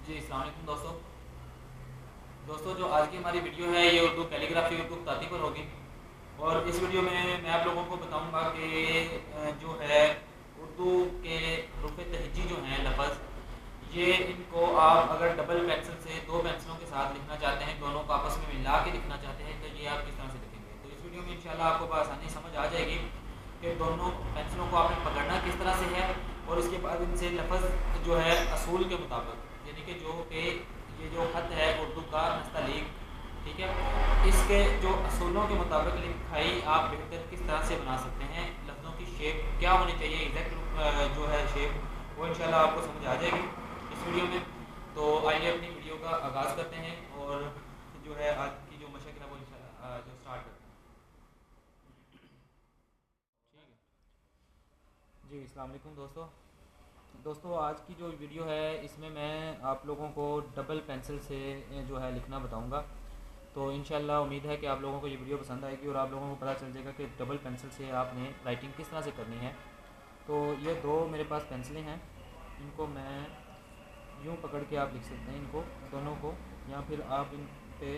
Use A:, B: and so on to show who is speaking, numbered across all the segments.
A: जी अस्सलाम वालेकुम दोस्तों जो आज की हमारी वीडियो है ये उर्दू कैलीग्राफी उर्दू खताती पर होगी। और इस वीडियो में मैं आप लोगों को बताऊंगा कि जो है उर्दू के हरूफ तहजी जो हैं लफ्ज़ ये इनको आप अगर डबल पेंसिल से दो पेंसिलों के साथ लिखना चाहते हैं, दोनों को आपस में मिला के लिखना चाहते हैं, तो ये आप किस तरह से लिखेंगे। तो इस वीडियो में इंशाल्लाह आपको आसानी समझ आ जाएगी कि दोनों पेंसिलों को आपने पकड़ना किस तरह से है और इसके बाद इनसे लफ्ज़ जो है असूल के मुताबिक, यानी कि जो कि ये जो खत है उर्दू का नस्तलीक, ठीक है, इसके जो असूलों के मुताबिक लिखाई आप बेहतर किस तरह से बना सकते हैं, लफ्ज़ों की शेप क्या होनी चाहिए, एग्जैक्ट जो है शेप, वो इंशाल्लाह आपको समझ आ जाएगी इस वीडियो में। तो आइए अपनी वीडियो का आगाज़ करते हैं और जो है आज की जो मशक़ है वो इंशाल्लाह जो स्टार्ट करते हैं। ठीक है जी, अस्सलाम वालेकुम दोस्तों आज की जो वीडियो है इसमें मैं आप लोगों को डबल पेंसिल से जो है लिखना बताऊंगा। तो इंशाल्लाह उम्मीद है कि आप लोगों को ये वीडियो पसंद आएगी और आप लोगों को पता चल जाएगा कि डबल पेंसिल से आपने राइटिंग किस तरह से करनी है। तो ये दो मेरे पास पेंसिलें हैं, इनको मैं यूँ पकड़ के आप लिख सकते हैं इनको दोनों को, या फिर आप इन पे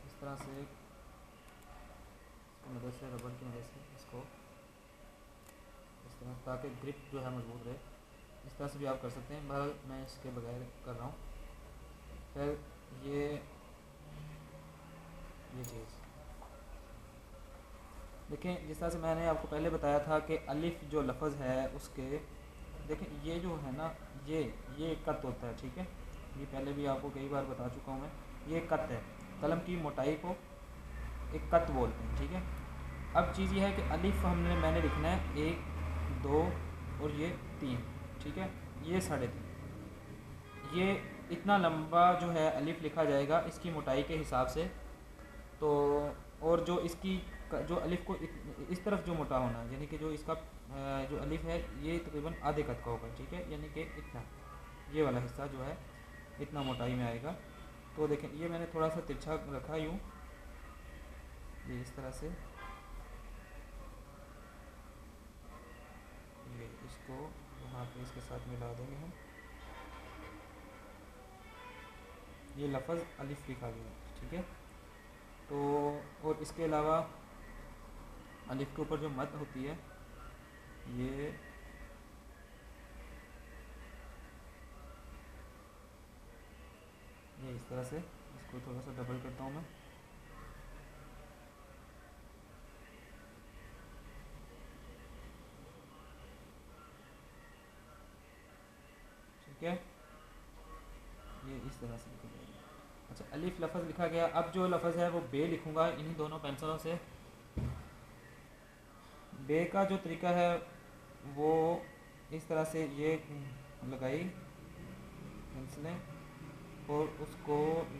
A: इस तरह से इसकी मदद से, रबड़ की मदद से इसको इस तरह, ताकि ग्रिप जो है मजबूत रहे, इस तरह से भी आप कर सकते हैं। बहरहाल मैं इसके बगैर कर रहा हूँ। फिर ये चीज़ देखें, जिस तरह से मैंने आपको पहले बताया था कि अलिफ जो लफ्ज़ है उसके, देखें ये जो है ना, ये कत होता है, ठीक है। ये पहले भी आपको कई बार बता चुका हूँ मैं, ये कत है। कलम की मोटाई को एक कत बोलते हैं, ठीक है। अब चीज़ ये है कि अलिफ मैंने लिखना है 1 2 और ये 3, ठीक है। ये 3.5, ये इतना लंबा जो है अलिफ लिखा जाएगा इसकी मोटाई के हिसाब से। तो और जो इसकी जो अलिफ को इस तरफ जो मोटा होना है, यानी कि जो इसका जो अलिफ है ये तकरीबन आधे कद का होगा, ठीक है। यानी कि इतना, ये वाला हिस्सा जो है इतना मोटाई में आएगा। तो देखें ये मैंने थोड़ा सा तिरछा रखा यूँ, ये इस तरह से, ये इसको यहाँ पे इसके साथ मिला देंगे हम। ये लफ्ज़ अलिफ लिखा गया, ठीक है। तो और इसके अलावा अलिफ के ऊपर जो मद होती है ये इस तरह से, इसको थोड़ा सा डबल करता हूँ मैं। ठीक है, ये इस तरह से लिखा जाएगा। अच्छा, अलिफ लफ्ज़ लिखा गया। अब जो लफ्ज़ है वो बे लिखूँगा इन्हीं दोनों पेंसिलों से। बे का जो तरीका है वो इस तरह से, ये लगाई पेंसिलें और उसको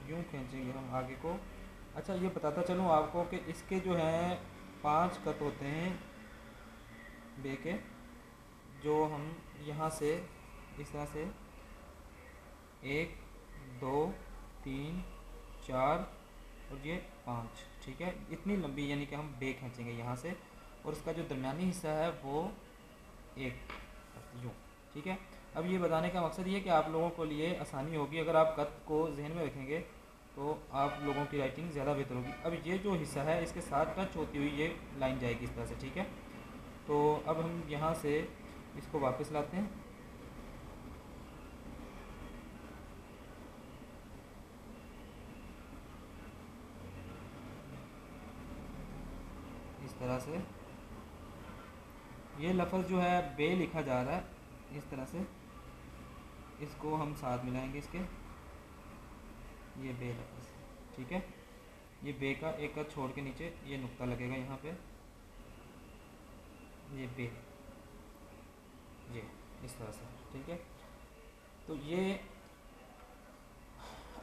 A: यूँ खींचेंगे हम आगे को। अच्छा, ये बताता चलूँ आपको कि इसके जो हैं 5 कत होते हैं बे के, जो हम यहाँ से इस तरह से 1 2 3 4 और ये 5, ठीक है। इतनी लंबी यानी कि हम बे खींचेंगे यहाँ से, और इसका जो दरमियानी हिस्सा है वो एक यूँ, ठीक है। अब ये बताने का मकसद ये है कि आप लोगों को लिए आसानी होगी, अगर आप कत को जहन में रखेंगे तो आप लोगों की राइटिंग ज़्यादा बेहतर होगी। अब ये जो हिस्सा है इसके साथ टच होती हुई ये लाइन जाएगी इस तरह से, ठीक है। तो अब हम यहाँ से इसको वापस लाते हैं, इस तरह से। ये लफ्ज़ जो है बे लिखा जा रहा है इस तरह से, इसको हम साथ मिलाएंगे इसके, ये बे लफ्ज़, ठीक है। ये बे का एक कद छोड़ के नीचे ये नुक्ता लगेगा यहाँ पे, ये बे, ये इस तरह से, ठीक है। तो ये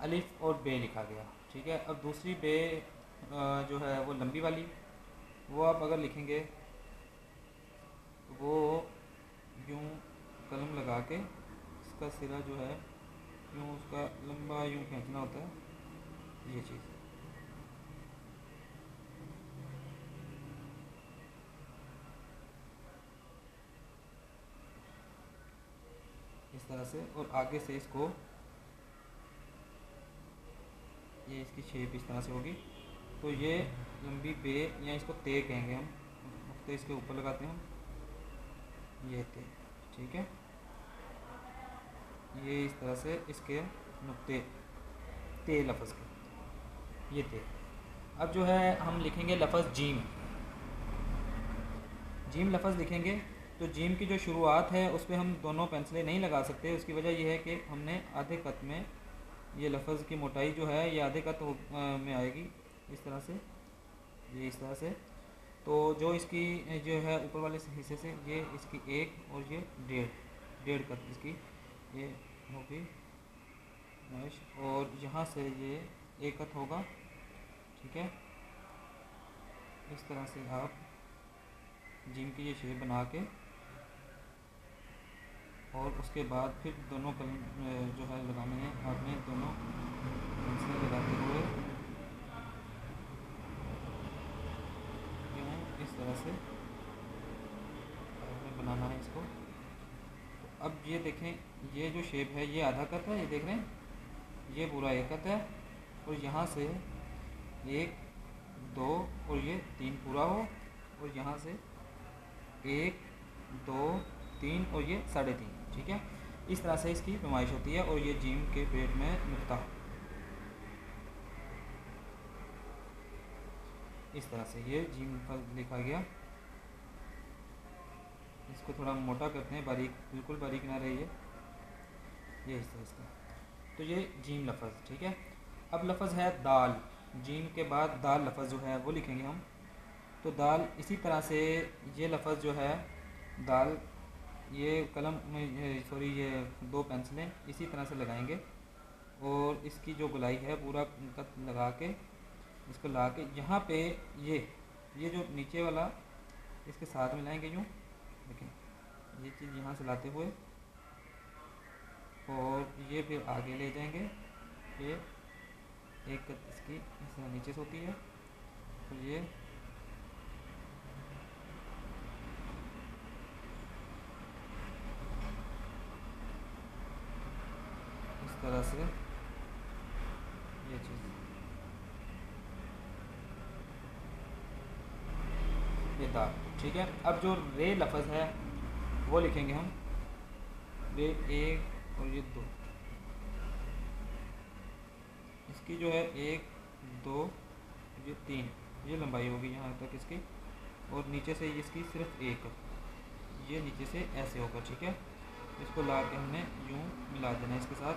A: अलिफ और बे लिखा गया, ठीक है। अब दूसरी बे जो है वो लंबी वाली, वो आप अगर लिखेंगे वो यूँ कलम लगा के इसका सिरा जो है यूँ उसका लंबा यूँ खींचना होता है, ये चीज़ इस तरह से, और आगे से इसको ये इसकी शेप इस तरह से होगी। तो ये लंबी बे या इसको ते कहेंगे हम, नुक्ते इसके ऊपर लगाते हैं हम, ये ते, ठीक है। ये इस तरह से इसके नुक्ते ते लफ्ज़ के, ये ते। अब जो है हम लिखेंगे लफ्ज़ जीम। जीम लफ्ज़ लिखेंगे तो जीम की जो शुरुआत है उस पर हम दोनों पेंसिलें नहीं लगा सकते। उसकी वजह यह है कि हमने आधे कत में, ये लफ्ज़ की मोटाई जो है ये आधे कत में आएगी इस तरह से, ये इस तरह से। तो जो इसकी जो है ऊपर वाले हिस्से से ये इसकी एक और ये डेढ़ कत इसकी ये होगी, और यहाँ से ये एक कत होगा, ठीक है। इस तरह से आप जिम की ये शेप बना के, और उसके बाद फिर दोनों कलम जो है लगाने हैं आपने, दोनों पेंसिलें लगाते हुए यूँ इस तरह से आपने बनाना है इसको। तो अब ये देखें, ये जो शेप है ये आधा कत है, ये देख रहे हैं, ये पूरा एक कत है, और यहाँ से एक, दो और ये तीन पूरा हो, और यहाँ से एक, दो, तीन और ये 3.5, ठीक है। इस तरह से इसकी नुमाइश होती है। और ये जीम के पेट में नुक्ता इस तरह से ये जीम पर लिखा गया। इसको थोड़ा मोटा करते हैं, बारीक, बिल्कुल बारीक ना रहे ये इस तरह से। तो ये जीम लफ्ज़, ठीक है। अब लफ्ज़ है दाल। जीम के बाद दाल लफ्ज़ जो है वो लिखेंगे हम। तो दाल इसी तरह से ये लफ्ज़ जो है दाल, ये कलम में सॉरी ये दो पेंसिलें इसी तरह से लगाएंगे, और इसकी जो गोलाई है पूरा कत लगा के इसको ला के यहाँ पे ये जो नीचे वाला इसके साथ मिलाएंगे यूँ, देखें ये चीज़ यहाँ से लाते हुए, और ये फिर आगे ले जाएंगे। ये एक कत इसकी इस तरह नीचे से होती है, तो ये इस तरह से ये चीज़, ये दाल, ठीक है। अब जो रे लफ्ज़ है वो लिखेंगे हम, रे एक और ये दो, इसकी जो है एक, दो, ये तीन, ये लंबाई होगी यहाँ तक इसकी, और नीचे से इसकी सिर्फ एक, ये नीचे से ऐसे होगा, ठीक है। इसको ला के हमने यूँ मिला देना इसके साथ,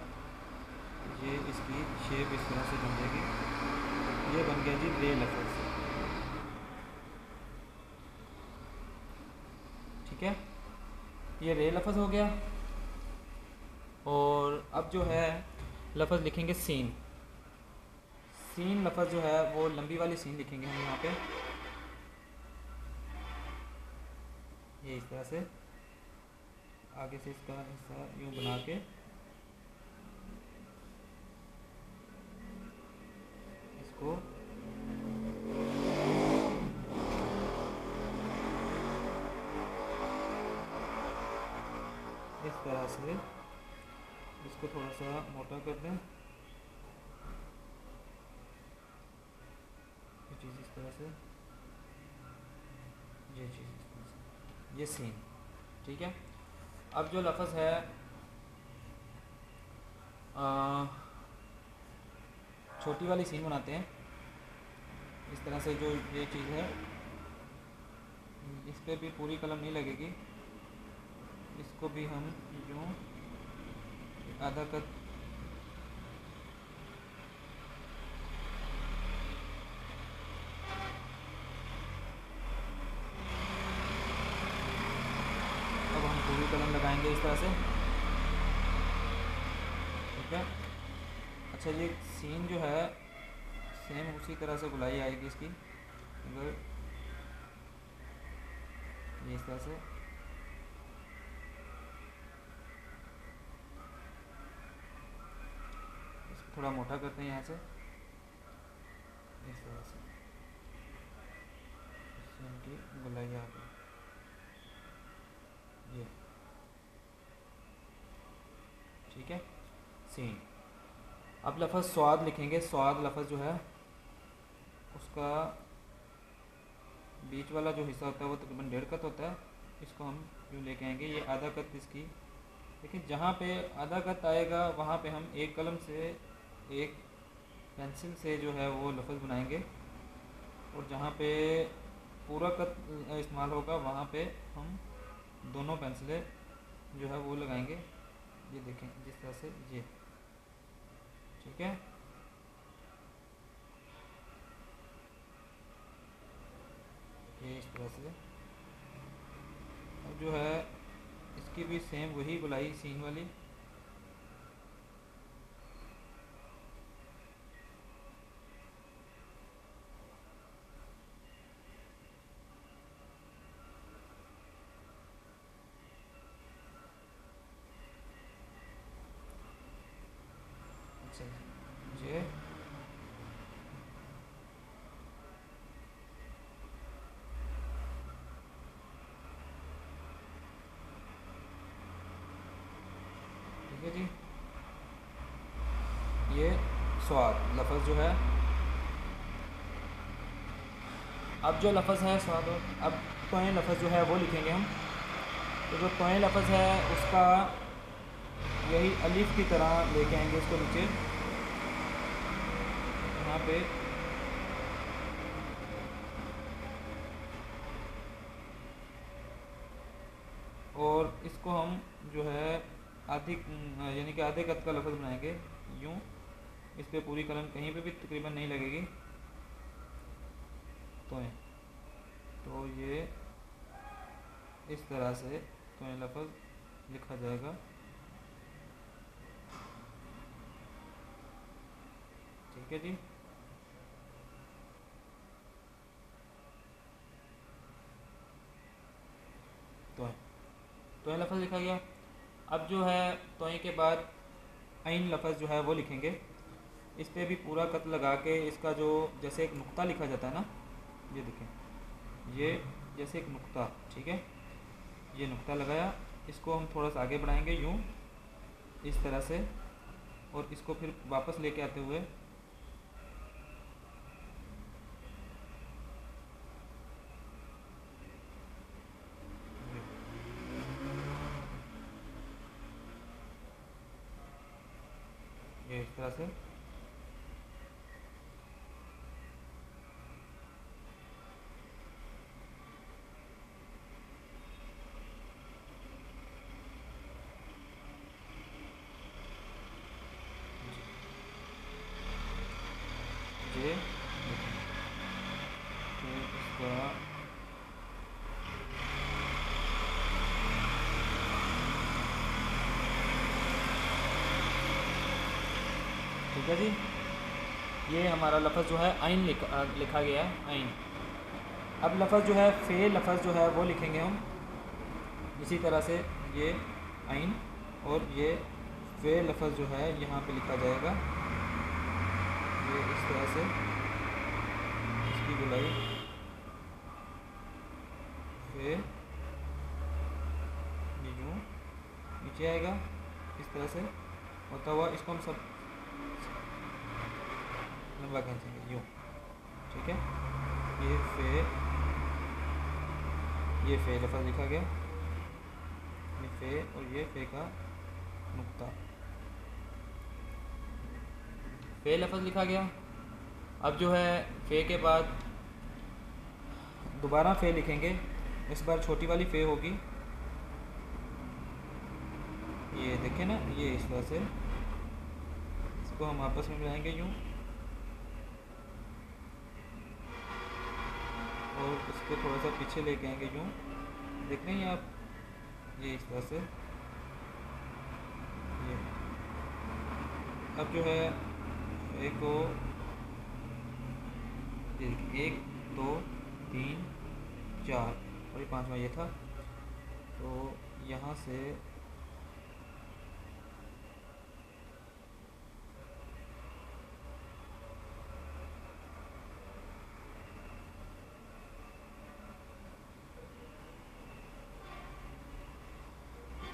A: ये इसकी शेप इस तरह से बन जाएगी। ये बन गया जी रे लफ्ज़, ठीक है। ये रे लफ्ज़ हो गया। और अब जो है लफ्ज़ लिखेंगे सीन। सीन लफ्ज़ जो है वो लंबी वाली सीन लिखेंगे हम यहाँ पे, ये इस तरह से आगे से इसका हिस्सा यूँ बना के इसको इस तरह से इसको थोड़ा सा मोटा कर दें, ये चीज़ इस तरह से, ये चीज़ इस तरह से, ये सीन, ठीक है। अब जो लफ्ज़ है छोटी वाली सीन बनाते हैं इस तरह से। जो ये चीज़ है इस पर भी पूरी कलम नहीं लगेगी, इसको भी हम यूँ आधा कट अब हम पूरी कलम लगाएंगे इस तरह से, ठीक है। अच्छा, ये सीन जो है सेम उसी तरह से गुलाई आएगी इसकी, अगर ये इस तरह से, इसको थोड़ा मोटा करते हैं यहाँ से इस तरह से, सीन की गुलाई आ गई, ये ठीक है सीन। अब लफ्ज़ स्वाद लिखेंगे। स्वाद लफ्ज़ जो है उसका बीच वाला जो हिस्सा होता है वो तकरीबन 1.5 कत होता है, इसको हम यूँ लेके आएंगे। ये आधा कत इसकी, देखिए जहाँ पे आधा कत आएगा वहाँ पे हम एक कलम से, एक पेंसिल से जो है वो लफ्ज़ बनाएंगे, और जहाँ पे पूरा कत इस्तेमाल होगा वहाँ पे हम दोनों पेंसिलें जो है वो लगाएंगे। ये देखें जिस तरह से, ये ठीक है। ये इस तरह से। अब जो है इसकी भी सेम वही गोलाई सीन वाली, अच्छा ये ठीक है जी। ये स्वाद लफ्ज़ जो है, अब जो लफ्ज़ है स्वाद, अब तोय लफ्ज़ जो है वो लिखेंगे हम। तो जो तोय लफ्ज़ है उसका यही अलिफ की तरह लेके आएंगे इसको नीचे, यहाँ पे और इसको हम जो है आधी यानी कि आधे कत का लफ्ज़ बनाएंगे यूँ। इस पर पूरी कलम कहीं पे भी तकरीबन नहीं लगेगी। तो ये इस तरह से तो लफ्ज़ लिखा जाएगा, ठीक है जी। तो लफ्ज़ लिखा गया। अब जो है तोय के बाद आइन लफ्ज़ जो है वो लिखेंगे। इस पर भी पूरा कत लगा के इसका जो जैसे एक नुक्ता लिखा जाता है ना, ये देखें, ये जैसे एक नुक्ता, ठीक है, ये नुक्ता लगाया। इसको हम थोड़ा सा आगे बढ़ाएंगे यूँ इस तरह से, और इसको फिर वापस लेके आते हुए ये इस तरह से, ये इसका ठीक है जी। ये हमारा लफ्ज़ जो है आइन लिखा गया है, आइन। अब लफ्ज़ जो है फ़े लफ्ज़ जो है वो लिखेंगे हम इसी तरह से, ये आइन, और ये फ़े लफ्ज़ जो है यहाँ पे लिखा जाएगा, ये इस तरह से इसकी गोलाई फ़े, ये यूँ नीचे आएगा इस तरह से होता हुआ, इसको हम सब लंबा खींचेंगे यूँ, ठीक है। ये फ़े लफ्ज़ लिखा गया, ये फ़े और ये फ़े का नुक्ता, फ़े लफ्ज़ लिखा गया। अब जो है फ़े के बाद दोबारा फ़े लिखेंगे, इस बार छोटी वाली फ़े होगी, ये देखें ना, ये इस तरह से इसको हम आपस में मिलाएंगे यूँ, और इसको थोड़ा सा पीछे लेके आएंगे यूँ, देख रहे हैं आप, ये इस तरह से। ये अब जो है एक को 1 2 3 4 और ये 5वां ये था, तो यहाँ से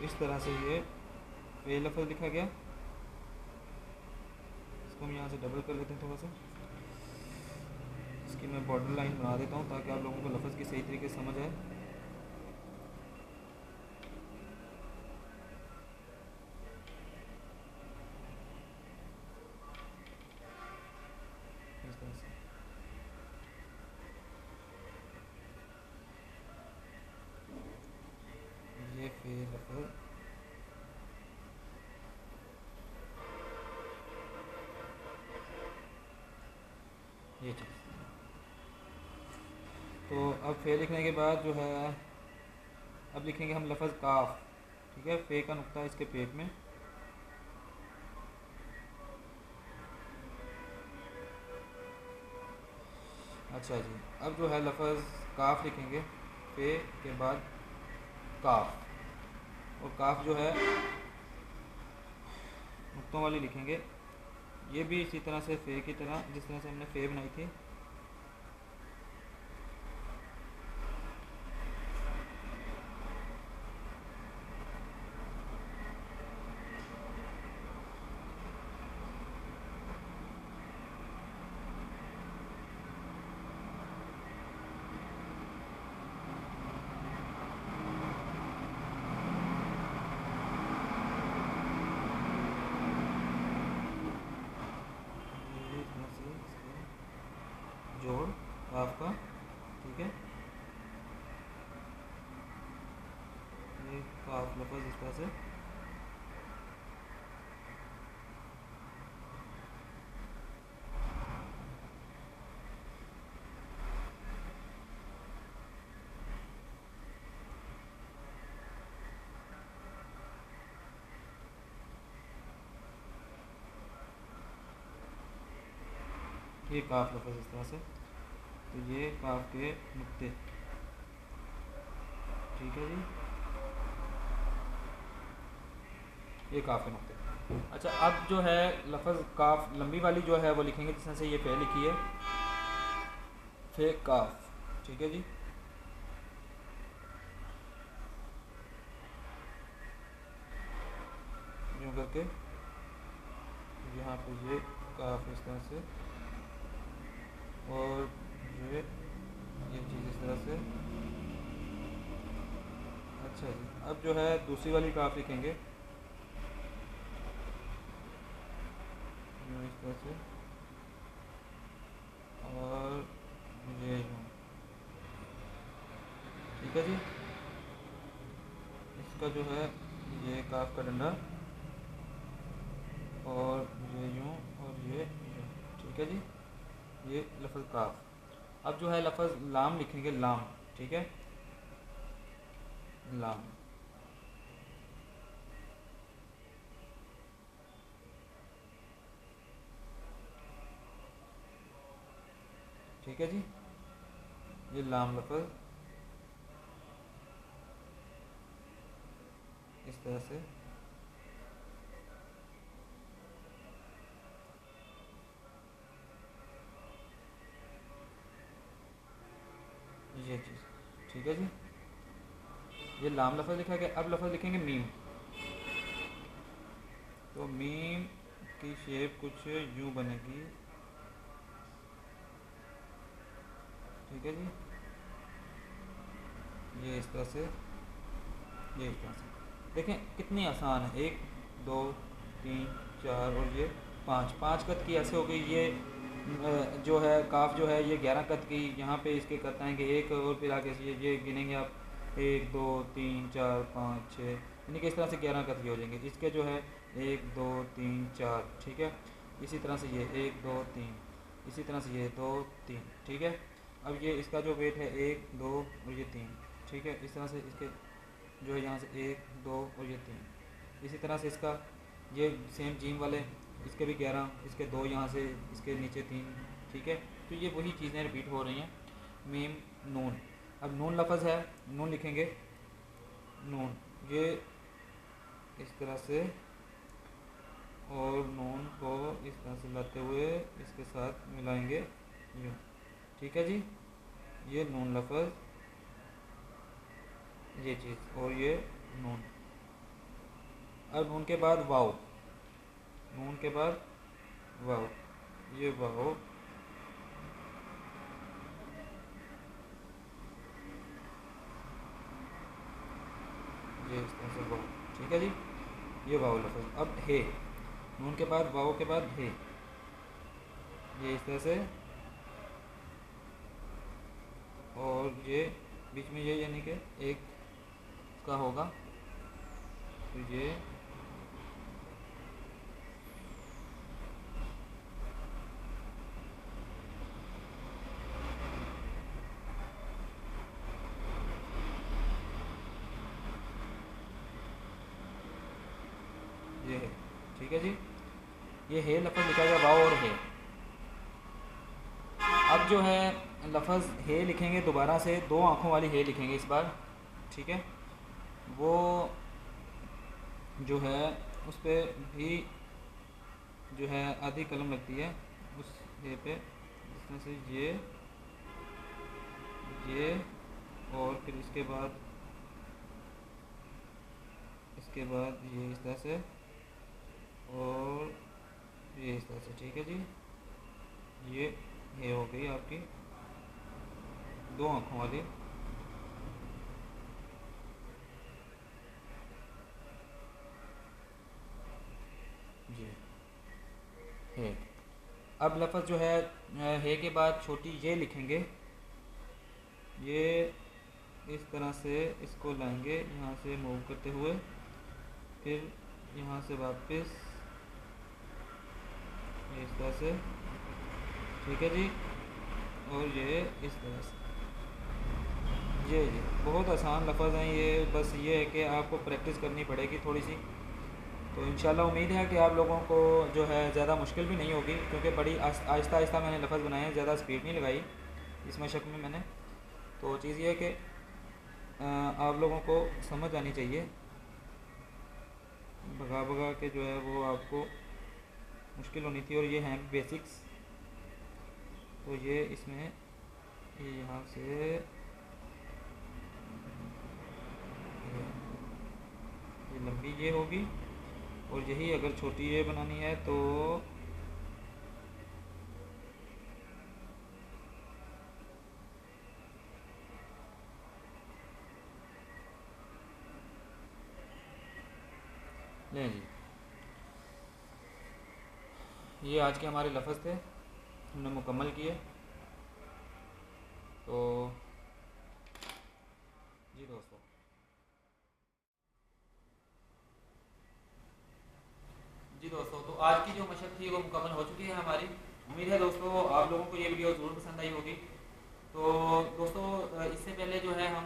A: इस तरह से ये फ़े लफ्ज़ लिखा गया। इसको हम यहाँ से डबल कर लेते हैं थोड़ा सा। इसकी मैं बॉर्डर लाइन बना देता हूँ ताकि आप लोगों को लफ्ज़ की सही तरीके से समझ आए। इस तरह से ये फिर लफ्ज़ ये चीज़। तो अब फे लिखने के बाद जो है अब लिखेंगे हम लफ्ज़ काफ। ठीक है, फे का नुक्ता इसके पेट में। अच्छा जी, अब जो है लफ्ज़ काफ लिखेंगे फे के बाद काफ, और काफ जो है नुक्तों वाली लिखेंगे। ये भी इसी तरह से फे की तरह जिस तरह से हमने फे बनाई थी। ये इस तरह से इसको जोड़ काफ का। ठीक है, ये काफ लफ्ज़ इस तरह से। ये काफ लफ्ज़ इस तरह से। तो ये काफ के नुक्ते। ठीक है जी, ये काफ के नुक्ते। अच्छा, अब जो है लफ्ज़ काफ लंबी वाली जो है वो लिखेंगे जिस तरह से ये फे लिखी है, फे काफ। ठीक है जी, यूँ करके यहाँ पे ये काफ इस तरह से, और ये चीज़ इस तरह से। अच्छा जी, अब जो है दूसरी वाली काफ लिखेंगे यूँ इस तरह से, और ये यूँ। ठीक है जी, इसका जो है ये काफ का डंडा, और ये यूँ, और ये यूँ। ठीक है जी, ये लफ्ज़ काफ। अब जो है लफ्ज़ लाम लिखेंगे, लाम। ठीक है, लाम। ठीक है जी, ये लाम लफ्ज़ इस तरह से। ये चीज़। ठीक है जी, ये लाम लफ्ज़ लिखा गया। अब लफ्ज़ लिखेंगे मीम। तो मीम की शेप कुछ यूँ बनेगी। ठीक है जी, ये इस तरह से, ये इस तरह से। देखें कितनी आसान है, 1 2 3 4 और ये 5, 5 कद की ऐसे हो गई। ये जो है काफ जो है ये 11 कद की। यहाँ पे इसके कद आएंगे एक, और फिर आगे से ये गिनेंगे आप 1 2 3 4 5 6, यानी कि इस तरह से 11 कद की हो जाएंगे। इसके जो है 1 2 3 4। ठीक है, इसी तरह से ये 1 2 3, इसी तरह से ये 2 3। ठीक है, अब ये इसका जो वेट है 1 2 और ये 3। ठीक है, इस तरह से इसके जो है यहाँ से 1 2 और ये 3। इसी तरह से इसका ये सेम जीम वाले, इसके भी 11, इसके 2 यहाँ से, इसके नीचे 3। ठीक है, तो ये वही चीज़ें रिपीट हो रही हैं। मीम नून। अब नून लफ्ज़ है, नून लिखेंगे, नून ये इस तरह से, और नून को इस तरह से लाते हुए इसके साथ मिलाएंगे यूँ। ठीक है जी, ये नून लफ्ज़, ये चीज़, और ये नून। अब नून के बाद वाव, नून के बाद वाओ, ये वाओ, ये इस तरह से वाओ। ठीक है जी, ये वाओ लफ्ज़। अब है, नून के बाद वाओ के बाद है, ये इस तरह से, और ये बीच में ये यानी कि एक का होगा, तो ये है। ठीक है जी, ये है लफ्ज़ लिखा गया वाओ और है। अब जो है लफ्ज़ है लिखेंगे दोबारा से, दो आँखों वाली है लिखेंगे इस बार। ठीक है, वो जो है उस पर भी जो है आधी कलम लगती है उस है पे, जिसमें से ये और फिर इसके बाद ये इस तरह से, और ये इस तरह से। ठीक है जी, ये हो गई आपकी दो आँखों वाली। जी है। अब लफ्ज़ जो है के बाद छोटी ये लिखेंगे, ये इस तरह से इसको लाएंगे यहाँ से मूव करते हुए, फिर यहाँ से वापस ये इस तरह से। ठीक है जी, और ये इस तरह से। ये बहुत आसान लफ्ज़ हैं ये, बस ये है कि आपको प्रैक्टिस करनी पड़ेगी थोड़ी सी। तो इंशाल्लाह उम्मीद है कि आप लोगों को जो है ज़्यादा मुश्किल भी नहीं होगी, क्योंकि बड़ी आहिस्ता आहिस्ता मैंने लफ्ज़ बनाए हैं, ज़्यादा स्पीड नहीं लगाई इस मशक में मैंने। तो चीज़ ये है कि आप लोगों को समझ आनी चाहिए, भगा भगा के जो है वो आपको मुश्किल होनी थी। और ये हैं बेसिक्स, तो ये इसमें ये यहाँ से ये लंबी ये होगी, और यही अगर छोटी ये बनानी है तो लें जी। ये आज के हमारे लफ्ज़ थे, हमने मुकम्मल किए। तो जी दोस्तों, तो आज की जो मशक थी वो मुकम्मल हो चुकी है हमारी। उम्मीद है दोस्तों आप लोगों को ये वीडियो ज़रूर पसंद आई होगी। तो दोस्तों इससे पहले जो है हम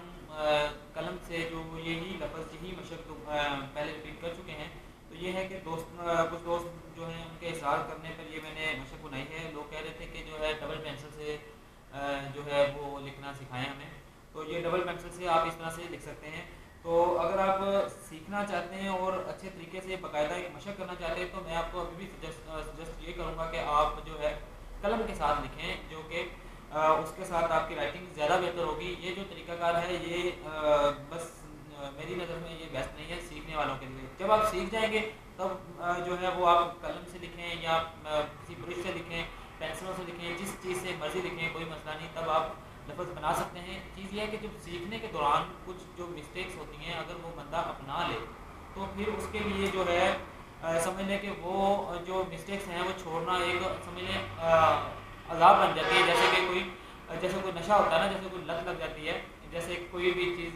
A: कलम से जो यही लफ्ज़ यही मशक पहले रिपीट कर चुके हैं। तो ये है कि कुछ दोस्त जो हैं उनके इशरार करने पर ये मैंने मशक बनाई है। लोग कह रहे थे कि जो है डबल पेंसिल से जो है वो लिखना सिखाएं हमें। तो ये डबल पेंसिल से आप इस तरह से लिख सकते हैं। तो अगर आप सीखना चाहते हैं और अच्छे तरीके से बाकायदा एक मशक करना चाहते हैं, तो मैं आपको अभी भी सजेस्ट ये करूँगा कि आप जो है कलम के साथ लिखें, जो कि उसके साथ आपकी राइटिंग ज़्यादा बेहतर होगी। ये जो तरीकाकार है ये बस मेरी नज़र में ये बेस्ट नहीं है सीखने वालों के लिए। जब आप सीख जाएंगे तब जो है वो आप कलम से लिखें या किसी ब्रश से लिखें, पेंसिलों से लिखें, जिस चीज़ से मर्ज़ी लिखें, कोई मसला नहीं, तब आप लफ्ज़ बना सकते हैं। चीज़ यह है कि जब सीखने के दौरान कुछ जो मिस्टेक्स होती हैं अगर वो बंदा अपना ले तो फिर उसके लिए जो है समझ लें कि वो जो मिस्टेक्स हैं वो छोड़ना एक समझ लें अज़ाब बन जाती है। जैसे कोई नशा होता है ना, जैसे कोई लत लग जाती है, जैसे कोई भी चीज़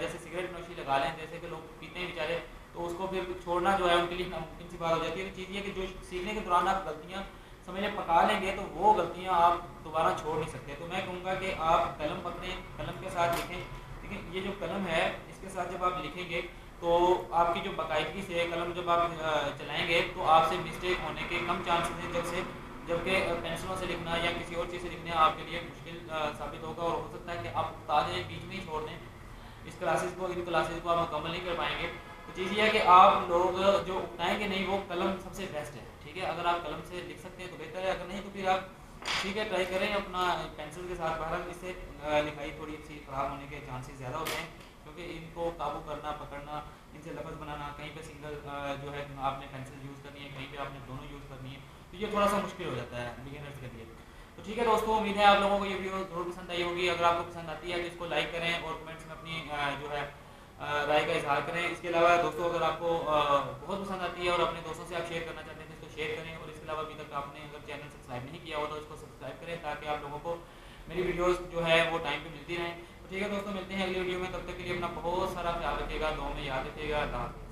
A: जैसे सिगरेट नोशी लगा लें, जैसे कि लोग पीते हैं बेचारे, तो उसको फिर छोड़ना जो है उनके लिए नामुमकिन सी बात हो जाती है। तो चीज़ ये कि जो सीखने के दौरान आप गलतियाँ समझ पका लेंगे तो वो गलतियाँ आप दोबारा छोड़ नहीं सकते। तो मैं कहूँगा कि आप कलम पकड़ें, कलम के साथ लिखें। लेकिन ये जो कलम है इसके साथ जब आप लिखेंगे तो आपकी जो बाकायदगी से कलम जब आप चलाएंगे तो आपसे मिस्टेक होने के कम चांसेस हैं, जबकि पेंसिलों से लिखना या किसी और चीज़ से लिखना आपके लिए मुश्किल साबित होगा। और हो सकता है कि आप उस्ताद बीच में ही छोड़ दें इन क्लासेस को आप मुकम्मल नहीं कर पाएंगे। तो चीज़ ये है कि आप लोग जो उगताएँगे नहीं, वो कलम सबसे बेस्ट है। ठीक है, अगर आप कलम से लिख सकते हैं तो बेहतर है, अगर नहीं तो फिर आप ठीक है ट्राई करें अपना पेंसिल के साथ। बहरहाल इससे लिखाई थोड़ी सी ख़राब होने के चांसेस ज़्यादा होते हैं, क्योंकि इनको काबू करना, पकड़ना, इनसे लफ्ज़ बनाना, कहीं पे सिंगल जो है आपने पेंसिल यूज़ करनी है, कहीं पे आपने दोनों यूज़ करनी है।
B: तो ये थोड़ा सा मुश्किल हो जाता है बिगिनर्स के लिए। तो ठीक है दोस्तों, उम्मीद है आप लोगों को ये वीडियो जरूर पसंद आई होगी। अगर आपको पसंद आती है तो इसको लाइक करें और कमेंट्स में अपनी जो है राय का इजहार करें। इसके अलावा दोस्तों अगर आपको बहुत पसंद आती है और अपने दोस्तों से आप शेयर करना चाहते हैं तो इसको शेयर करें। और इसके अलावा अभी तक आपने अगर चैनल सब्सक्राइब नहीं किया हो तो इसको सब्सक्राइब करें ताकि आप लोगों को मेरी वीडियोस जो है वो टाइम पे मिलती रहें। तो ठीक है दोस्तों, मिलते हैं अगली वीडियो में। तब तक के लिए अपना बहुत सारा ख्याल रखिएगा, दुआ में याद रखिएगा। अल्लाह हाफ़िज़।